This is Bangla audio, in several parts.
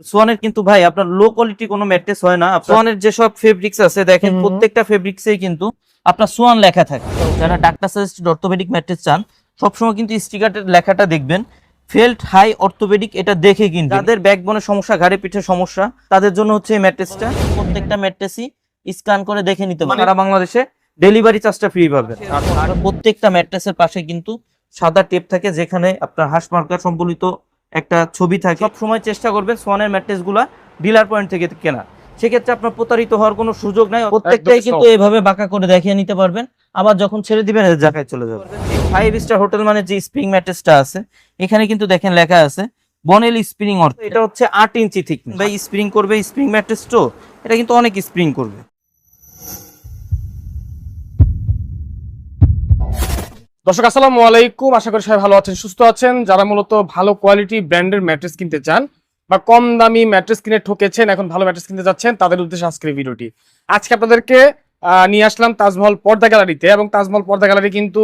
সোয়ানের কিন্তু ভাই আপনার লো কোয়ালিটি কোনো ম্যাট্রেস হয় না। সোয়ানের যেসব ফেব্রিক্স আছে দেখেন প্রত্যেকটা ফেব্রিক্সেই কিন্তু আপনার সোয়ান লেখা থাকে। যারা ডাক্তার সাজেস্টেড অর্থোপেডিক ম্যাট্রেস চান সবসময় কিন্তু স্টিকারের লেখাটা দেখবেন ফেল্ট হাই অর্থোপেডিক, এটা দেখে কিনবেন। যাদের ব্যাকবোনের সমস্যা, ঘাড়ে পিঠে সমস্যা, তাদের জন্য হচ্ছে এই ম্যাট্রেসটা। প্রত্যেকটা ম্যাট্রেসই স্ক্যান করে দেখে নিতে পারবেন। সারা বাংলাদেশে ডেলিভারি চার্জটা ফ্রি পাবেন। আর প্রত্যেকটা ম্যাট্রেসের পাশে কিন্তু সাদা টেপ থাকে যেখানে আপনার হাঁস মার্কার সম্বলিত একটা ছবি থাকে। সব সময় চেষ্টা করবেন সোয়ানের ম্যাট্রেস গুলা ডিলার পয়েন্ট থেকে কেনা, সেক্ষেত্রে আপনার প্রতারিত হওয়ার কোনো সুযোগ নাই। প্রত্যেকটাই কিন্তু এইভাবে বাঁকা করে দেখিয়ে নিতে পারবেন, আবার যখন ছেড়ে দিবেন এর জায়গায় চলে যাবে। 5 স্টার হোটেল মানে যে স্প্রিং ম্যাট্রেসটা আছে এখানে কিন্তু দেখেন লেখা আছে বনেল স্প্রিং অর্থ। এটা হচ্ছে 8 ইঞ্চি থিক ভাই, স্প্রিং করবে। স্প্রিং ম্যাট্রেস তো এটা কিন্তু অনেক স্প্রিং করবে। দর্শক আসসালামু আলাইকুম, আশা করি সবাই ভালো আছেন, সুস্থ আছেন। যারা মূলত ভালো কোয়ালিটি ব্র্যান্ডের ম্যাট্রেস কিনতে চান বা কম দামি ম্যাট্রেস কিনে ঠকেছেন, এখন ভালো ম্যাট্রেস কিনতে যাচ্ছেন, তাদের উদ্দেশ্যে আজকের এই ভিডিওটি। আজকে আপনাদেরকে নিয়ে আসলাম তাজমহল পর্দা গ্যালারিতে, এবং তাজমহল পর্দা গ্যালারি কিন্তু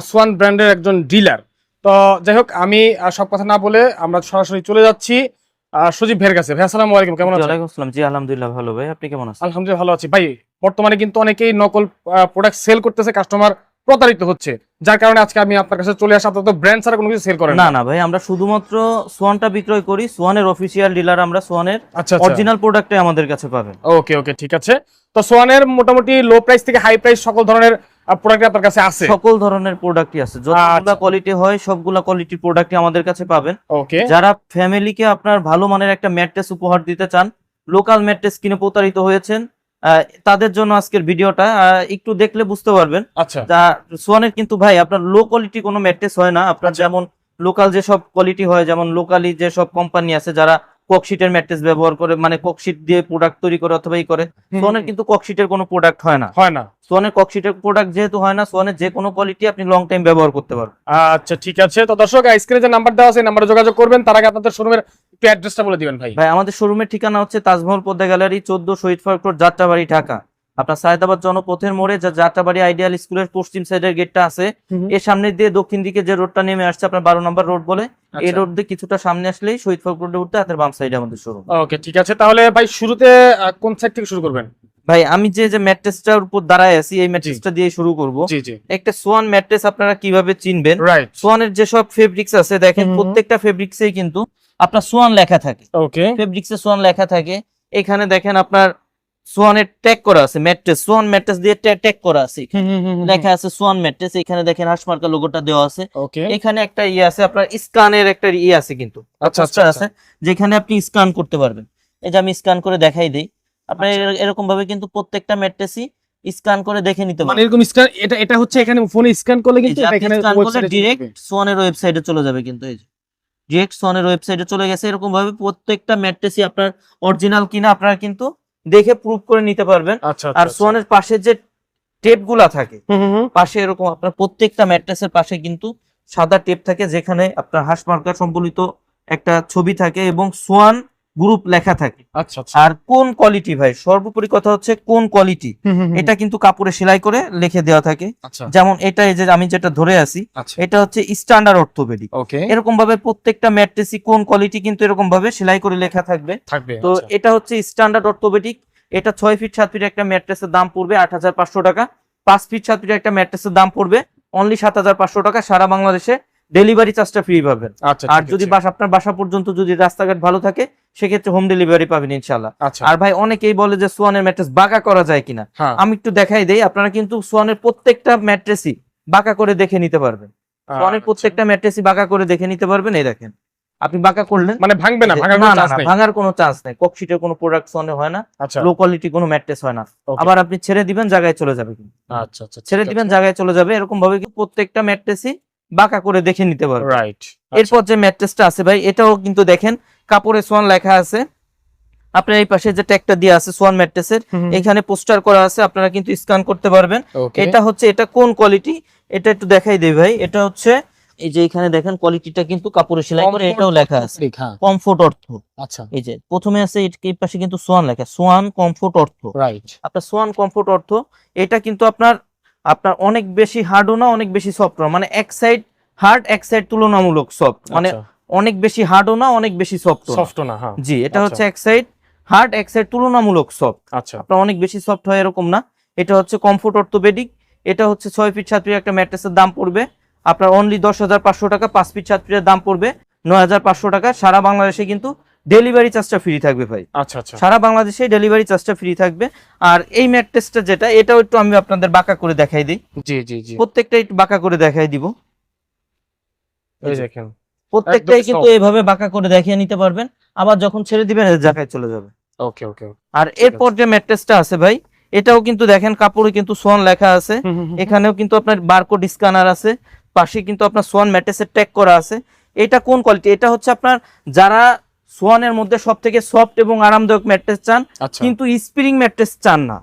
সোয়ান ব্র্যান্ডের একজন ডিলার। তো যাই হোক, আমি সব কথা না বলে আমরা সরাসরি চলে যাচ্ছি সজীব ভাইয়ের কাছে। ভাই আসসালামু আলাইকুম, কেমন আছেন? ওয়ালাইকুম আসসালাম। জি আলহামদুলিল্লাহ ভালো ভাই, আপনি কেমন আছেন? আলহামদুলিল্লাহ ভালো আছি ভাই। বর্তমানে কিন্তু অনেকেই নকল প্রোডাক্ট সেল করতেছে, কাস্টমার প্রতারিত হচ্ছে, যার কারণে আজকে আমি আপনার কাছে চলে আসি। আপনার তো ব্র্যান্ড ছাড়া কোনো কিছু সেল করেন না? না ভাই, আমরা শুধুমাত্র সোয়ানটা বিক্রয় করি। সোয়ানের অফিসিয়াল ডিলার আমরা। সোয়ানের আচ্ছা, অরিজিনাল প্রোডাক্টে আমাদের কাছে পাবেন। ওকে ওকে, ঠিক আছে। তো সোয়ানের মোটামুটি লো প্রাইস থেকে হাই প্রাইস সকল ধরনের প্রোডাক্ট আপনার কাছে আছে? সকল ধরনের প্রোডাক্টই আছে, যতগুলা কোয়ালিটি হয় সবগুলা কোয়ালিটির প্রোডাক্টই আমাদের কাছে পাবেন। ওকে। যারা ফ্যামিলিকে আপনার ভালো মানের একটা ম্যাট্রেস উপহার দিতে চান, লোকাল ম্যাট্রেস কিনে প্রতারিত হয়েছেন, তাদের জন্য আজকের ভিডিওটা। একটু দেখলে বুঝতে পারবেন। আচ্ছা। সোয়ানের কিন্তু ভাই আপনার লো কোয়ালিটি কোনো ম্যাট্রেস হয় না। আপনার যেমন লোকাল যেসব কোয়ালিটি হয়, যেমন লোকালি যেসব কোম্পানি আছে যারা ককশিটের ম্যাট্রেস ব্যবহার করে, মানে ককশিট দিয়ে প্রোডাক্ট তৈরি করে অথবা ই করে, সোয়ানের কিন্তু ককশিটের কোনো প্রোডাক্ট হয় না। সোয়ানের ককশিটের প্রোডাক্ট যেহেতু হয় না, সোয়ানের যে কোনো কোয়ালিটি আপনি লং টাইম ব্যবহার করতে পারবেন। আচ্ছা, ঠিক আছে। তো দর্শক, স্ক্রিনে যে নাম্বার দেওয়া আছে, নাম্বারে যোগাযোগ করবেন। তার আগে আপনাদের শোরুমের একটু অ্যাড্রেসটা বলে দিবেন ভাই। ভাই আমাদের শোরুমের ঠিকানা হচ্ছে তাজমহল পদ্মা গ্যালারি, 14 শহীদ ফারুক রোড, যাত্রাবাড়ি, ঢাকা। আপনার সায়েদাবাদ জনপথের মোড়ে যে যাত্রাবাড়ি আইডিয়াল স্কুলের পশ্চিম সাইডের গেটটা আছে, এর সামনে দিয়ে দক্ষিণ দিকে যে রোডটা নেমে আসছে আপনার 12 নম্বর রোড বলে, এই রোড দিয়ে কিছুটা সামনে আসলেই শহীদ ফারুক রোডে উঠতে হাতের বাম সাইডে আমাদের শোরুম। ওকে, ঠিক আছে। তাহলে ভাই শুরুতে কোন সাইড থেকে শুরু করবেন? ভাই আমি যে ম্যাট্রেসটার উপর দাঁড়ায় আছি এই ম্যাট্রেসটা দিয়ে শুরু করব। জি জি। একটা সোয়ান ম্যাট্রেস আপনারা কিভাবে চিনবেন? সোয়ানের যেসব ফেব্রিক্স আছে দেখেন প্রত্যেকটা ফেব্রিক্সেই কিন্তু আপনার সোয়ান লেখা থাকে। ওকে। ফেব্রিক্সে সোয়ান লেখা থাকে। এখানে দেখেন আপনার সোয়ানের ট্যাগ করা আছে, ম্যাট্রেস সোয়ান ম্যাট্রেস দিয়ে ট্যাগ করা আছে, লেখা আছে সোয়ান ম্যাট্রেস। এখানে দেখেন হাঁস মার্কা লোগোটা দেওয়া আছে। এখানে একটা ইয়ে আছে আপনার স্ক্যানের একটা ইয়ে আছে কিন্তু, আচ্ছা আছে যেখানে আপনি স্ক্যান করতে পারবেন। এই যে আমি স্ক্যান করে দেখাই দেই, আপনার এরকম ভাবে কিন্তু প্রত্যেকটা ম্যাট্রেসই স্ক্যান করে দেখে নিতে পারবেন। মানে এরকম স্ক্যান, এটা হচ্ছে এখানে ফোনে স্ক্যান করলে কিন্তু এখানে ডাইরেক্ট সোয়ানের ওয়েবসাইটে চলে যাবে। কিন্তু এই যে ডিরেক্ট সোয়ানের ওয়েবসাইটে চলে গেছে। এরকম ভাবে প্রত্যেকটা ম্যাট্রেসই আপনার অরিজিনাল কিনা আপনারা কিন্তু দেখে প্রুফ করে নিতে পারবেন। আর সোয়ানের পাশে যে টেপ গুলা থাকে পাশে, এরকম আপনার প্রত্যেকটা ম্যাট্রেসের পাশে কিন্তু সাদা টেপ থাকে যেখানে আপনার হাঁস মার্কার সম্বলিত একটা ছবি থাকে এবং সোয়ান গ্রুপ লেখা থাকে। আর কোন কোয়ালিটি ভাই, সর্বোপরি কথা হচ্ছে কোন কোয়ালিটি, এটা কিন্তু কাপড়ে সেলাই করে লিখে দেওয়া থাকে। যেমন এটা, এই যে আমি যেটা ধরে আছি, এটা হচ্ছে স্ট্যান্ডার্ড অর্থোপেডিক। এরকম ভাবে প্রত্যেকটা ম্যাট্রেসই কোন কোয়ালিটি কিন্তু এরকম ভাবে সেলাই করে লেখা থাকবে। তো এটা হচ্ছে স্ট্যান্ডার্ড অর্থোপেডিক। এটা 6 ফিট 7 ফিট একটা ম্যাট্রেসের দাম পড়বে 8,500 টাকা। 5 ফিট 7 ফিট একটা ম্যাট্রেসের দাম পড়বে অনলি 7,500 টাকা। সারা বাংলাদেশে ডেলিভারি চার্জটা ফ্রি পাবেন। আর যদি আপনার বাসা পর্যন্ত যদি রাস্তাঘাট ভালো থাকে সেক্ষেত্রে হোম ডেলিভারি পাবেন ইনশাআল্লাহ। আর ভাই অনেকেই বলে যে সোয়ানের ম্যাট্রেস বাঁকা করা যায় কিনা, আমি একটু দেখাই দেই। আপনারা কিন্তু সোয়ানের প্রত্যেকটা ম্যাট্রেসই বাঁকা করে দেখে নিতে পারবেন। সোয়ানের প্রত্যেকটা ম্যাট্রেসই বাঁকা করে দেখে নিতে পারবেন। এই দেখেন, আপনি বাঁকা করলেন মানে ভাঙবে না? ভাঙার কোনো চান্স নাই। ককশিটের কোনো প্রোডাক্ট সোয়ানে হয় না, লো কোয়ালিটি কোনো ম্যাট্রেস হয় না। আবার আপনি ছেড়ে দিবেন জায়গায় চলে যাবে। ছেড়ে দিবেন জায়গায় চলে যাবে। এরকম ভাবে প্রত্যেকটা ম্যাট্রেসই বাঁকা করে দেখে নিতে পারবেন। এরপর যে ম্যাট্রেসটা আছে ভাই, এটাও কিন্তু দেখেন কাপড়ে সোয়ান লেখা আছে। আপনার এই পাশে যে ট্যাগটা দেওয়া আছে সোয়ান ম্যাট্রেসের, এখানে পোস্টার করা আছে, আপনারা কিন্তু স্ক্যান করতে পারবেন। এটা কোন কোয়ালিটি এটা একটু দেখাই দেই ভাই। এটা হচ্ছে এই যে এখানে দেখেন কোয়ালিটিটা কিন্তু কাপড়ে সেলাই করে এটাও লেখা আছে কমফোর্ট অর্থ। আচ্ছা, এই যে প্রথমে আছে এই পাশে কিন্তু সোয়ান লেখা, সোয়ান কমফোর্ট অর্থ। আপনার সোয়ান কমফোর্ট অর্থ, এটা কিন্তু আপনার অনেক বেশি হার্ডও না, অনেক বেশি সফট না, মানে এক সাইড হার্ড এক সাইড তুলনামূলক সফট, মানে অনেক বেশি হার্ডও না, অনেক বেশি সফটও না। হ্যাঁ জি, এটা হচ্ছে এক সাইড হার্ড, এক সাইড তুলনামূলক সফট। আচ্ছা, আপনার অনেক বেশি সফট হয় এরকম না। এটা হচ্ছে কমফোর্ট অর্থোপেডিক। এটা হচ্ছে 6 ফিট 7 ফিট একটা ম্যাট্রেসের দাম পড়বে আপনার অনলি 10,500 টাকা। 5 ফিট 7 ফিটের দাম পড়বে 9,500 টাকা। সারা বাংলাদেশে কিন্তু ডেলিভারি চার্জটা ফ্রি থাকবে ভাই। আচ্ছা আচ্ছা, সারা বাংলাদেশে ডেলিভারি চার্জটা ফ্রি থাকবে। আর এই ম্যাট্রেসটা যেটা, এটাও একটু আমি আপনাদের বাঁকা করে দেখাই দিই। জি জি জি, প্রত্যেকটা একটু বাঁকা করে দেখাই দিব। এই দেখেন প্রত্যেকটাই কিন্তু এইভাবে বাঁকা করে দেখিয়ে নিতে পারবেন। আবার যখন ছেড়ে দিবেন এর জায়গায় চলে যাবে। ওকে ওকে। আর এরপর যে ম্যাট্রেসটা আছে ভাই, এটাও কিন্তু দেখেন কাপড়ে কিন্তু সোয়ান লেখা আছে। এখানেও কিন্তু আপনার বারকোড স্ক্যানার আছে, পাশে কিন্তু আপনার সোয়ান ম্যাট্রেসের ট্যাগ করা আছে। এটা কোন কোয়ালিটি? এটা হচ্ছে আপনার যারা সোয়ানের মধ্যে সবথেকে সফট এবং আরামদায়ক ম্যাট্রেস চান, কিন্তু স্প্রিং ম্যাট্রেস চান না,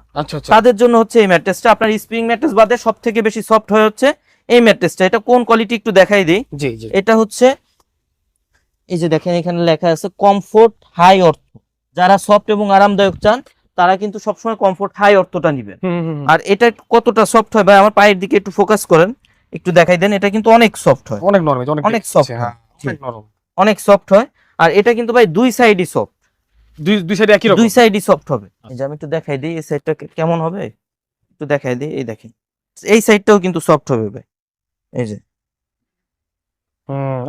তাদের জন্য হচ্ছে এই ম্যাট্রেসটা। আপনার স্প্রিং ম্যাট্রেস বাদে সবথেকে বেশি সফট হয়ে হচ্ছে এই ম্যাট্রেসটা। এটা কোন কোয়ালিটি একটু দেখাই দিই। জি জি, এটা হচ্ছে এই যে দেখেন এখানে লেখা আছে কমফোর্ট হাই অর্থ। যারা সফট এবং আরামদায়ক চান তারা কিন্তু সবসময় কমফোর্ট হাই অর্থটা নেবেন। আর এটা কতটা সফট হয় ভাই, আমার পায়ের দিকে একটু ফোকাস করেন, একটু দেখাই দেন। এটা কিন্তু অনেক সফট হয়, অনেক নরম, অনেক সফট, অনেক নরম, অনেক সফট হয়। আর এটা কিন্তু ভাই দুই সাইডই সফট, দুই সাইডে একই রকম, দুই সাইডই সফট হবে। এই যে আমি একটু দেখাই দিই এই সাইডটা কেমন হবে, একটু দেখাই দিই। এই দেখেন এই সাইডটাও কিন্তু সফট হবে ভাই, এই যে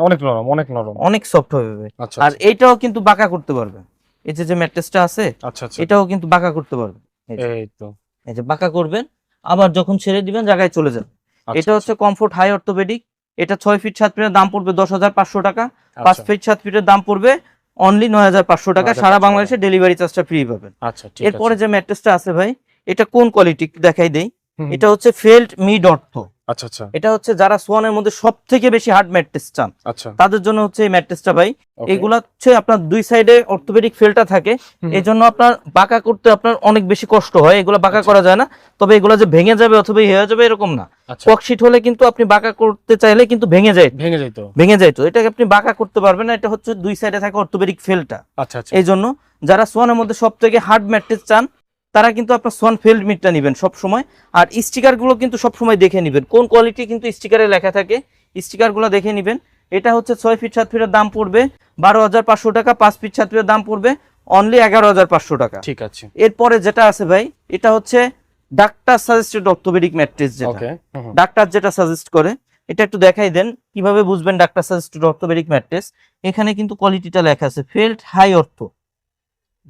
অনেক নরম, অনেক নরম, অনেক সফট হবে ভাই। আচ্ছা, আর এইটাও কিন্তু বাঁকা করতে পারবেন। এই যে ম্যাট্রেসটা আছে, আচ্ছা আচ্ছা, এটাও কিন্তু বাঁকা করতে পারবেন। এই তো, এই যে বাঁকা করবেন, আবার যখন ছেড়ে দিবেন জায়গায় চলে যাবে। এটা হচ্ছে কমফোর্ট হাই অর্থোপেডিক। এটা 6 ফিট 7 ফিটের দাম পড়বে 10,500 টাকা। 5 ফিট 7 ফিটের দাম পড়বে অনলি 9,500 টাকা। সারা বাংলাদেশে ডেলিভারি চার্জটা ফ্রি পাবেন। আচ্ছা, এরপরে যে ম্যাট্রেসটা আছে ভাই, এটা কোন কোয়ালিটি দেখাই দেই। এটা হচ্ছে ফেল্ট মিড অর্থ। আচ্ছা আচ্ছা, এটা হচ্ছে যারা সোয়ানের মধ্যে সবথেকে বেশি হার্ড ম্যাট্রেস চান, আচ্ছা, তাদের জন্য হচ্ছে এই ম্যাট্রেসটা ভাই। এগুলা হচ্ছে আপনার দুই সাইডে অর্থোপেডিক ফেলটা থাকে, এই জন্য আপনার বাঁকা করতে আপনার অনেক বেশি কষ্ট হয়। এগুলা বাঁকা করা যায় না, তবে এগুলা যে ভেঙে যাবে অথবা হয়ে যাবে এরকম না। ককশিট হলে কিন্তু আপনি বাঁকা করতে চাইলে কিন্তু ভেঙে যায় তো এটাকে আপনি বাঁকা করতে পারবেন না। এটা হচ্ছে দুই সাইডে থাকে অর্থোপেডিক ফেলটা। আচ্ছা, এই জন্য যারা সোয়ানের মধ্যে সবথেকে হার্ড ম্যাট্রেস চান তারা কিন্তু আপনার সোয়ান ফেল্ড মিটটা নেবেন সব সময়। আর স্টিকার গুলো কিন্তু সব সময় দেখে নেবেন, কোন কোয়ালিটি কিন্তু স্টিকারে লেখা থাকে, স্টিকার গুলো দেখে নেবেন। এটা হচ্ছে 6 ফিট 7 ফিটের দাম পড়বে 12,500 টাকা। 5 ফিট 7 ফিটের দাম পড়বে অনলি 11,500 টাকা। ঠিক আছে। এরপরে যেটা আছে ভাই, এটা হচ্ছে ডাক্তার সাজেস্টেড অর্থোপেডিক ম্যাট্রেস, যেটা ডাক্তার যেটা সাজেস্ট করে। এটা একটু দেখাই দেন কিভাবে বুঝবেন ডাক্তার সাজেস্টেড অর্থোপেডিক ম্যাট্রেস। এখানে কিন্তু কোয়ালিটিটা লেখা আছে ফেল্ট হাই অর্থো।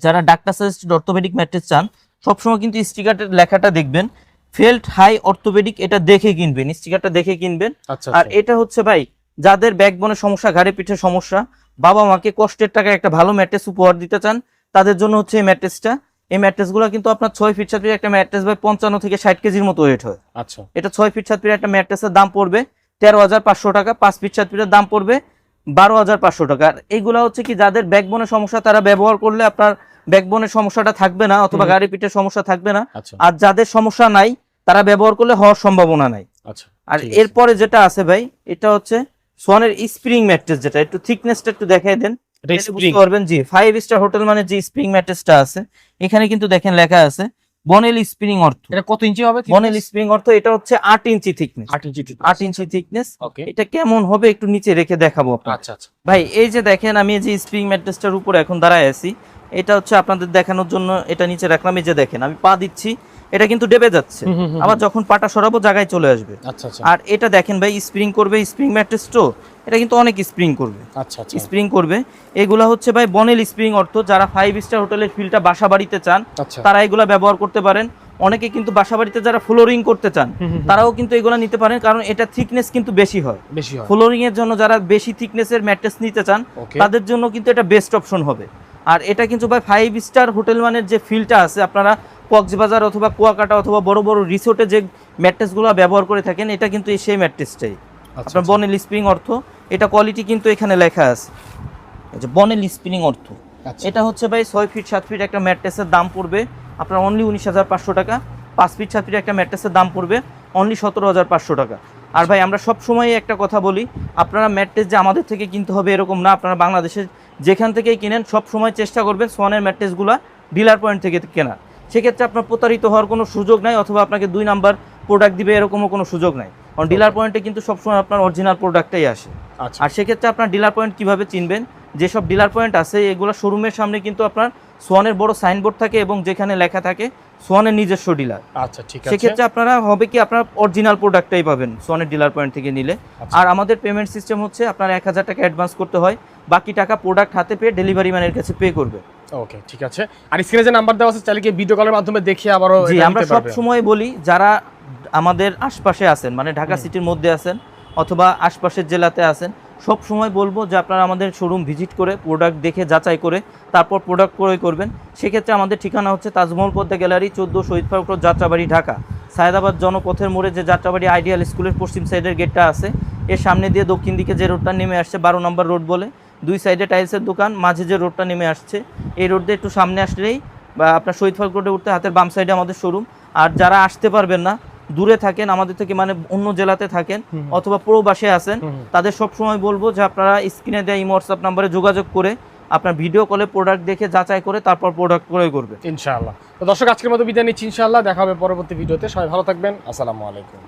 যারা ডাক্তার সাজেস্টেড অর্থোপেডিক ম্যাট্রেস চান সবসময় কিন্তু স্টিকারের লেখাটা দেখবেন ফেল্ট হাই অর্থোপেডিক, এটা দেখে কিনবেন, স্টিকারটা দেখে কিনবেন। আর এটা হচ্ছে ভাই যাদের ব্যাকবোনের সমস্যা, ঘাড়ে পিঠে সমস্যা, বাবা মাকে কষ্টের টাকায় একটা ভালো ম্যাট্রেস উপহার দিতে চান, তাদের জন্য হচ্ছে এই ম্যাট্রেসটা। এই ম্যাট্রেসগুলো কিন্তু আপনার 6 ফিট 7 ফিট একটা ম্যাট্রেস ভাই 55 থেকে 60 কেজির মতো ওয়েট হয়। আচ্ছা, এটা 6 ফিট 7 ফিট একটা ম্যাট্রেসের দাম পড়বে 13,500 টাকা। 5 ফিট 7 ফিটের দাম পড়বে 12,500 টাকা। আর এইগুলা হচ্ছে কি যাদের ব্যাকবোনের সমস্যা, তারা ব্যবহার করলে আপনার ব্যাকবোনের সমস্যাটা থাকবে না অথবা গাড়ি পিঠের সমস্যা থাকবে না। আর যাদের সমস্যা নাই তারা ব্যবহার করলে হওয়ার সম্ভাবনা নাই। আর এরপরে যেটা আছে ভাই, এটা হচ্ছে সোয়ানের স্প্রিং ম্যাট্রেস, যেটা একটু থিকনেসটা একটু দেখাই দেন বুঝতে পারবেন। জি, 5 স্টার হোটেল মানে যে স্প্রিং ম্যাট্রেসটা আছে, এখানে কিন্তু দেখেন লেখা আছে বনেল স্প্রিং অর্থ। এটা কত ইঞ্চি হবে? বনেল স্প্রিং অর্থ এটা হচ্ছে 8 ইঞ্চি থিকনেস। 8 ইঞ্চি থিকনেস। এটা কেমন হবে একটু নিচে রেখে দেখাবো আপনাকে। আচ্ছা আচ্ছা ভাই এই যে দেখেন আমি যে স্প্রিং ম্যাট্রেসটার উপর এখন দাঁড়ায় আছি, এটা হচ্ছে আপনাদের দেখানোর জন্য এটা নিচে রাখলাম। এই যে দেখেন আমি পা দিচ্ছি, এটা কিন্তু ডেবে যাচ্ছে, আবার যখন পাটা সরাবো জায়গায় চলে আসবে। আর এটা দেখেন ভাই স্প্রিং করবে, স্প্রিং ম্যাট্রেস তো এটা কিন্তু অনেক স্প্রিং করবে। স্প্রিং করবে। এগুলা হচ্ছে ভাই বনেল স্প্রিং অর্থ। যারা 5 স্টার হোটেলের ফিলটা বাসা বাড়িতে চান তারা এগুলা ব্যবহার করতে পারেন। অনেকে কিন্তু বাসা বাড়িতে যারা ফ্লোরিং করতে চান তারাও কিন্তু এগুলা নিতে পারেন, কারণ এটা থিকনেস কিন্তু বেশি হয়। ফ্লোরিং এর জন্য যারা বেশি থিকনেসের ম্যাট্রেস নিতে চান তাদের জন্য কিন্তু এটা বেস্ট অপশন হবে। আর এটা কিন্তু ভাই 5 স্টার হোটেল মানের যে ফিলটা আছে, আপনারা কক্সবাজার অথবা কুয়াকাটা অথবা বড় বড় রিসোর্টে যে ম্যাট্রেসগুলো ব্যবহার করে থাকেন, এটা কিন্তু সেই ম্যাট্রেসটাই আপনার বনেল স্প্রিং অর্থ। এটা কোয়ালিটি কিন্তু এখানে লেখা আছে, এই যে বনেল স্প্রিং অর্থ। এটা হচ্ছে ভাই 6 ফিট 7 ফিট একটা ম্যাট্রেসের দাম পড়বে আপনার অনলি 19,500 টাকা। 5 ফিট 7 ফিট একটা ম্যাট্রেসের দাম পড়বে অনলি 17,500 টাকা। আর ভাই আমরা সব সময় একটা কথা বলি, আপনারা ম্যাট্রেস যে আমাদের থেকে কিনতে হবে এরকম না। আপনারা বাংলাদেশের যেখান থেকেই কিনেন সব সময় চেষ্টা করবেন সোয়ানের ম্যাট্রেসগুলো ডিলার পয়েন্ট থেকে কেনা। সেক্ষেত্রে আপনার প্রতারিত হওয়ার কোনো সুযোগ নাই, অথবা আপনাকে 2 নাম্বার প্রোডাক্ট দিবে এরকমও কোনো সুযোগ নাই। কারণ ডিলার পয়েন্টে কিন্তু সবসময় আপনার অরিজিনাল প্রোডাক্টটাই আসে। আচ্ছা আর সেক্ষেত্রে আপনার ডিলার পয়েন্ট কিভাবে চিনবেন, যেসব ডিলার পয়েন্ট আছে এগুলো শোরুমের সামনে কিন্তু আপনার সোয়ানের বড় সাইনবোর্ড থাকে এবং যেখানে লেখা থাকে সোয়ানের নিজস্ব ডিলার। আচ্ছা ঠিক আছে। সেক্ষেত্রে আপনারা হবে কি আপনার অরিজিনাল প্রোডাক্টটাই পাবেন সোয়ানের ডিলার পয়েন্ট থেকে নিলে। আচ্ছা। আর আমাদের পেমেন্ট সিস্টেম হচ্ছে আপনার 1000 টাকা অ্যাডভান্স করতে হয়, বাকি টাকা প্রোডাক্ট হাতে পেয়ে ডেলিভারি ম্যানের কাছে পে করবে। ওকে ঠিক আছে। আর স্ক্রিনে যে নাম্বার দেওয়া আছে চাইলে কি ভিডিও কলের মাধ্যমে দেখিয়ে আবারও জি, এটা আমরা নিতে সব পারবে? সময় বলি যারা আমাদের আশপাশে আছেন, মানে ঢাকা সিটির মধ্যে আছেন অথবা আশপাশের জেলাতে আছেন, সব সময় বলবো যে আপনারা আমাদের শোরুম ভিজিট করে প্রোডাক্ট দেখে যাচাই করে তারপর প্রোডাক্ট ক্রয় করবেন। সেক্ষেত্রে আমাদের ঠিকানা হচ্ছে তাজমহল পদ্মা গ্যালারি 14 শহীদ ফারুক রোড, যাত্রাবাড়ি, ঢাকা। সায়েদাবাদ জনপথের মোড়ে যে যাত্রাবাড়ি আইডিয়াল স্কুলের পশ্চিম সাইডের গেটটা আছে, এর সামনে দিয়ে দক্ষিণ দিকে যে রোডটা নেমে আসছে 12 নম্বর রোড বলে, দুই সাইডে টাইলসের দোকান, মাঝে যে রোডটা নেমে আসছে এই রোড দিয়ে একটু সামনে আসলেই বা আপনার শহীদ ফারুক রোডে উঠতে হাতের বাম সাইডে আমাদের শোরুম। আর যারা আসতে পারবেন না, দূরে থাকেন আমাদের থেকে, মানে অন্য জেলাতে থাকেন অথবা প্রবাসে আছেন, তাদের সব সময় বলবো যে আপনারা স্ক্রিনে দেওয়া ইমো হোয়াটসঅ্যাপ নাম্বারে যোগাযোগ করে আপনার ভিডিও কলে প্রোডাক্ট দেখে যাচাই করে তারপর প্রোডাক্ট ক্রয় করবেন ইনশাআল্লাহ। তো দর্শক আজকের মতো বিদায় নিচ্ছি, ইনশাআল্লাহ দেখা হবে পরবর্তী ভিডিওতে। সবাই ভালো থাকবেন, আসসালামু আলাইকুম।